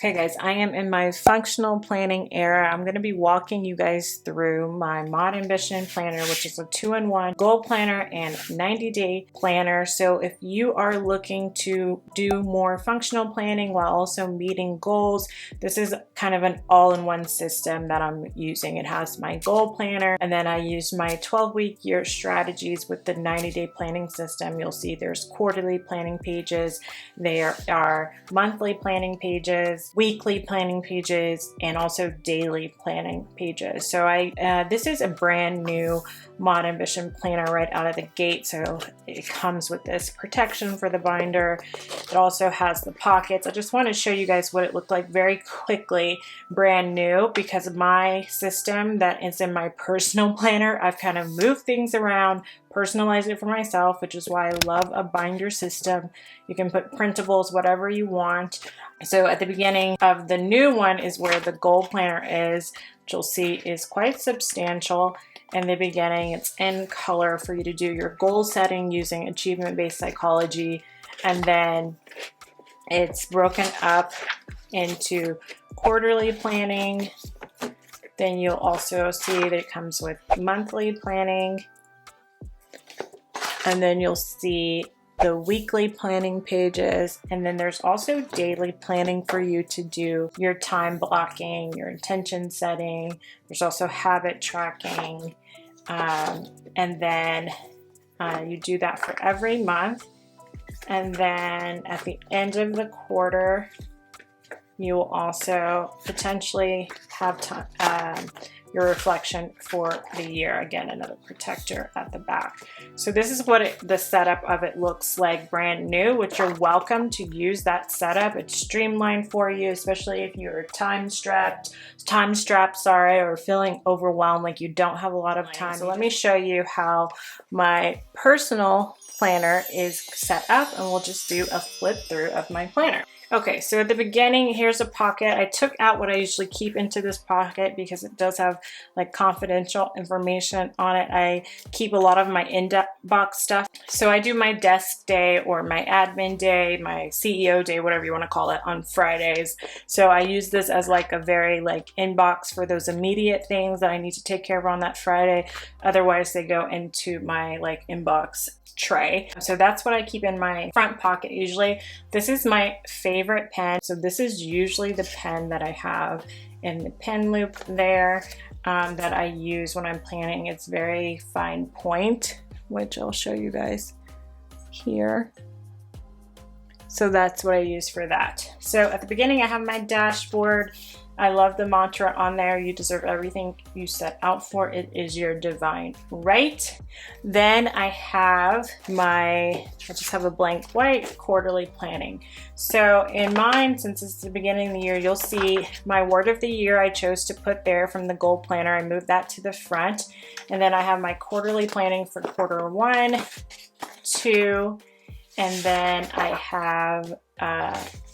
Okay guys, I am in my functional planning era. I'm going to be walking you guys through my Mod Ambition Planner, which is a 2-in-1 goal planner and 90-day planner. So if you are looking to do more functional planning while also meeting goals, this is kind of an all-in-one system that I'm using. It has my goal planner, and then I use my 12-week year strategies with the 90-day planning system. You'll see there's quarterly planning pages, there are monthly planning pages, weekly planning pages, and also daily planning pages. So this is a brand new Mod Ambition planner right out of the gate. So it comes with this protection for the binder. It also has the pockets. I just want to show you guys what it looked like very quickly, brand new, because my system that is in my personal planner, I've kind of moved things around, personalize it for myself, which is why I love a binder system. You can put printables, whatever you want. So at the beginning of the new one is where the goal planner is, which you'll see is quite substantial. In the beginning, it's in color for you to do your goal setting using achievement-based psychology. And then it's broken up into quarterly planning. Then you'll also see that it comes with monthly planning. And then you'll see the weekly planning pages, and then there's also daily planning for you to do your time blocking, your intention setting. There's also habit tracking, and then you do that for every month. And then at the end of the quarter, you will also potentially have your reflection for the year. Again, another protector at the back. So this is what the setup of it looks like brand new, which you're welcome to use that setup. It's streamlined for you, especially if you're time strapped, or feeling overwhelmed, like you don't have a lot of time. So let me show you how my personal planner is set up, and we'll just do a flip through of my planner. Okay, so at the beginning, here's a pocket. I took out what I usually keep into this pocket because it does have like confidential information on it. I keep a lot of my inbox stuff. So I do my desk day or my admin day, my CEO day, whatever you want to call it, on Fridays. So I use this as like a very inbox for those immediate things that I need to take care of on that Friday. Otherwise, they go into my inbox tray. So that's what I keep in my front pocket usually. This is my favorite pen. So this is usually the pen that I have in the pen loop there that I use when I'm planning. It's very fine point, which I'll show you guys here. So that's what I use for that. So at the beginning, I have my dashboard. I love the mantra on there: you deserve everything you set out for. It is your divine right. Then I just have a blank white quarterly planning. So in mine, since it's the beginning of the year, you'll see my word of the year I chose to put there from the goal planner. I moved that to the front. And then I have my quarterly planning for quarter 1, 2, and then I have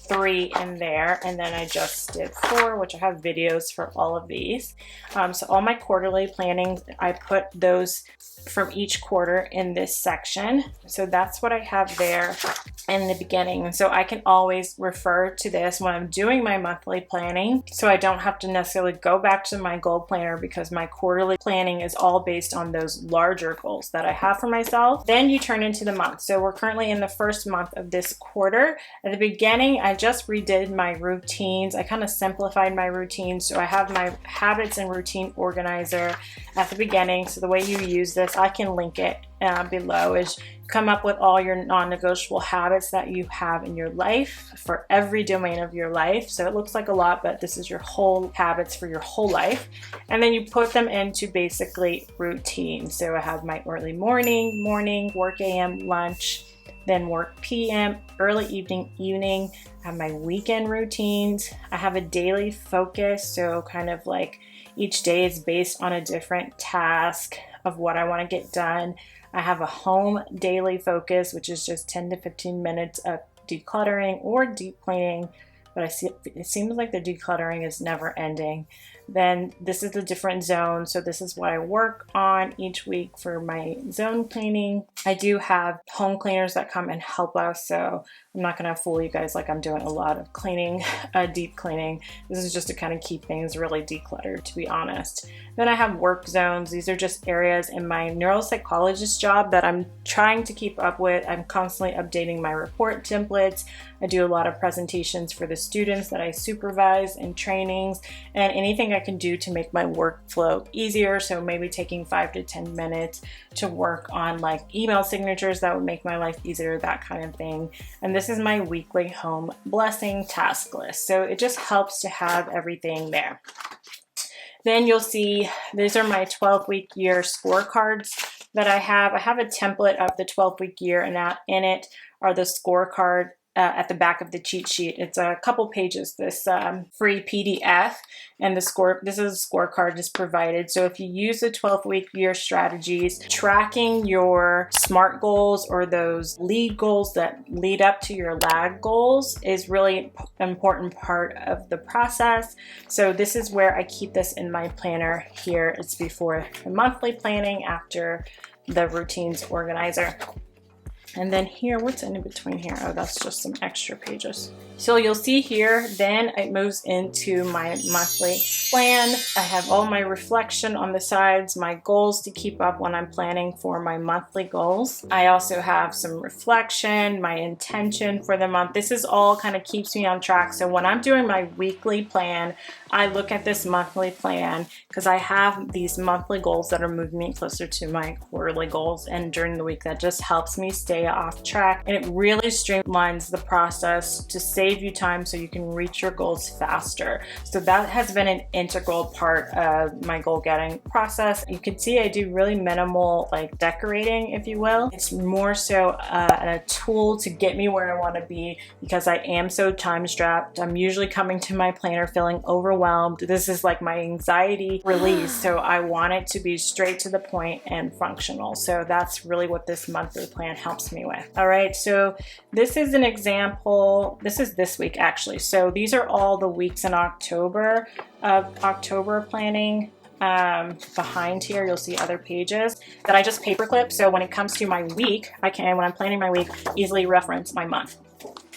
3 in there, and then I just did 4, which I have videos for all of these. So all my quarterly plannings, I put those from each quarter in this section. So that's what I have there in the beginning. So I can always refer to this when I'm doing my monthly planning, so I don't have to necessarily go back to my goal planner, because my quarterly planning is all based on those larger goals that I have for myself. Then you turn into the month. So we're currently in the first month of this quarter. At the beginning, I just redid my routines. I kind of simplified my routines. So I have my habits and routine organizer at the beginning. So the way you use this, I can link it below, is come up with all your non-negotiable habits that you have in your life for every domain of your life. So it looks like a lot, but this is your whole habits for your whole life. And then you put them into basically routine. So I have my early morning, work AM, lunch, then work PM, early evening. I have my weekend routines. I have a daily focus. So kind of each day is based on a different task of what I want to get done. I have a home daily focus, which is just 10 to 15 minutes of decluttering or deep cleaning, but it seems like the decluttering is never ending. then this is the different zone. So this is what I work on each week for my zone cleaning. I do have home cleaners that come and help us, so I'm not gonna fool you guys like I'm doing a lot of cleaning, deep cleaning. This is just to kind of keep things really decluttered, to be honest. Then I have work zones. These are just areas in my neuropsychologist job that I'm trying to keep up with. I'm constantly updating my report templates. I do a lot of presentations for the students that I supervise and trainings, and anything I can do to make my workflow easier. So maybe taking 5 to 10 minutes to work on like email signatures that would make my life easier, that kind of thing. And this is my weekly home blessing task list. So it just helps to have everything there. Then you'll see, these are my 12-week year scorecards that I have. I have a template of the 12-week year, and that in it are the scorecard at the back of the cheat sheet. It's a couple pages, this free PDF, and this is a scorecard is provided. So if you use the 12-week year strategies, tracking your SMART goals or those lead goals that lead up to your lag goals is really an important part of the process. So this is where I keep this in my planner here. It's before the monthly planning, after the routines organizer. And then here, what's in between here? Oh, that's just some extra pages. So you'll see here, then it moves into my monthly plan. I have all my reflection on the sides, my goals to keep up when I'm planning for my monthly goals. I also have some reflection, my intention for the month. This is all kind of keeps me on track. So when I'm doing my weekly plan, I look at this monthly plan because I have these monthly goals that are moving me closer to my quarterly goals, and during the week that just helps me stay off track, and it really streamlines the process to save you time so you can reach your goals faster. So that has been an integral part of my goal getting process. You can see I do really minimal like decorating, if you will. It's more so a tool to get me where I want to be, because I am so time strapped. I'm usually coming to my planner feeling overwhelmed. This is like my anxiety release, so I want it to be straight to the point and functional. So that's really what this monthly plan helps me with. All right, so this is an example. This is this week actually. So these are all the weeks in October of October planning. Behind here you'll see other pages that I just paperclip, so when it comes to my week, I can, when I'm planning my week, easily reference my month.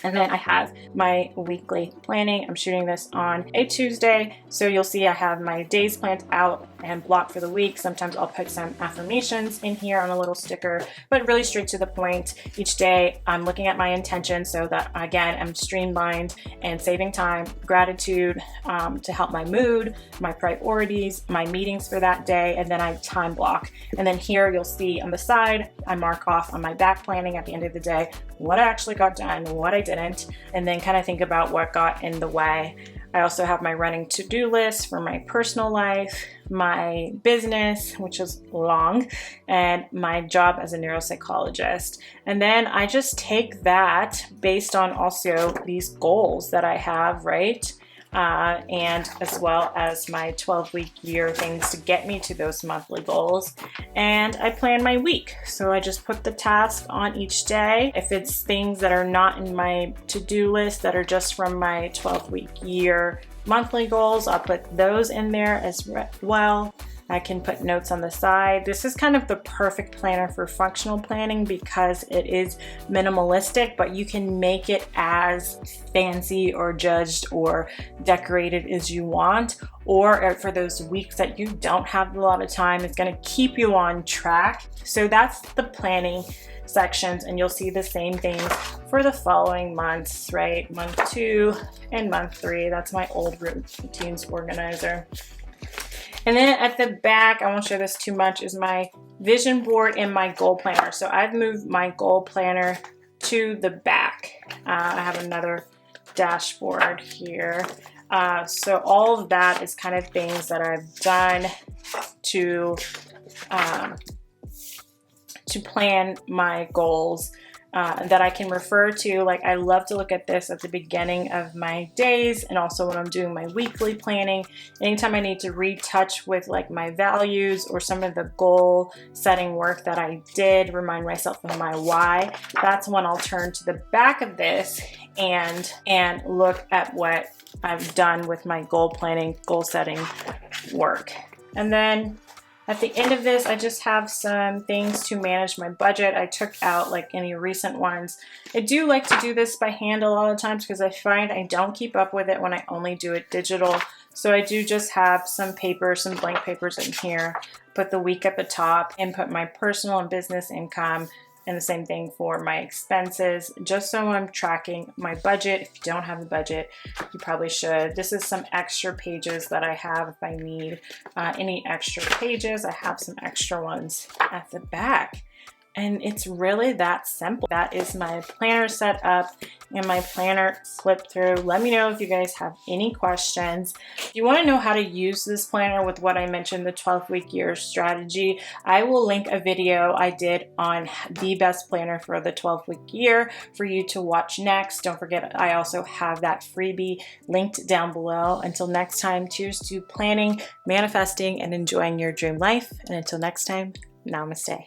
And then I have my weekly planning. I'm shooting this on a Tuesday, so you'll see I have my days planned out and blocked for the week. Sometimes I'll put some affirmations in here on a little sticker, but really straight to the point. Each day I'm looking at my intention so that, again, I'm streamlined and saving time, gratitude to help my mood, my priorities, my meetings for that day, and then I time block. And then here you'll see on the side, I mark off on my back planning at the end of the day what I actually got done, what I didn't, and then kind of think about what got in the way. I also have my running to-do list for my personal life, my business, which is long, and my job as a neuropsychologist. And then I just take that based on also these goals that I have, right? And as well as my 12-week year things to get me to those monthly goals. And I plan my week. So I just put the task on each day. If it's things that are not in my to-do list that are just from my 12-week year monthly goals, I'll put those in there as well. I can put notes on the side. This is kind of the perfect planner for functional planning because it is minimalistic, but you can make it as fancy or judged or decorated as you want. Or for those weeks that you don't have a lot of time, it's gonna keep you on track. So that's the planning sections, and you'll see the same things for the following months, right? Month 2 and month 3. That's my old routines organizer. And then at the back, I won't show this too much, is my vision board and my goal planner. So I've moved my goal planner to the back. I have another dashboard here. So all of that is kind of things that I've done to plan my goals. That I can refer to. Like, I love to look at this at the beginning of my days, and also when I'm doing my weekly planning. Anytime I need to retouch with like my values or some of the goal setting work that I did, remind myself of my why, that's when I'll turn to the back of this and look at what I've done with my goal planning, goal setting work. And then at the end of this, I just have some things to manage my budget. I took out like any recent ones. I do like to do this by hand a lot of times because I find I don't keep up with it when I only do it digital. So I do just have some paper, some blank papers in here, put the week at the top, input my personal and business income, and the same thing for my expenses, just so I'm tracking my budget. If you don't have a budget, you probably should. This is some extra pages that I have if I need any extra pages. I have some extra ones at the back. And it's really that simple. That is my planner set up and my planner flip through. Let me know if you guys have any questions. If you want to know how to use this planner with what I mentioned, the 12-week year strategy, I will link a video I did on the best planner for the 12-week year for you to watch next. Don't forget, I also have that freebie linked down below. Until next time, cheers to planning, manifesting, and enjoying your dream life. And until next time, namaste.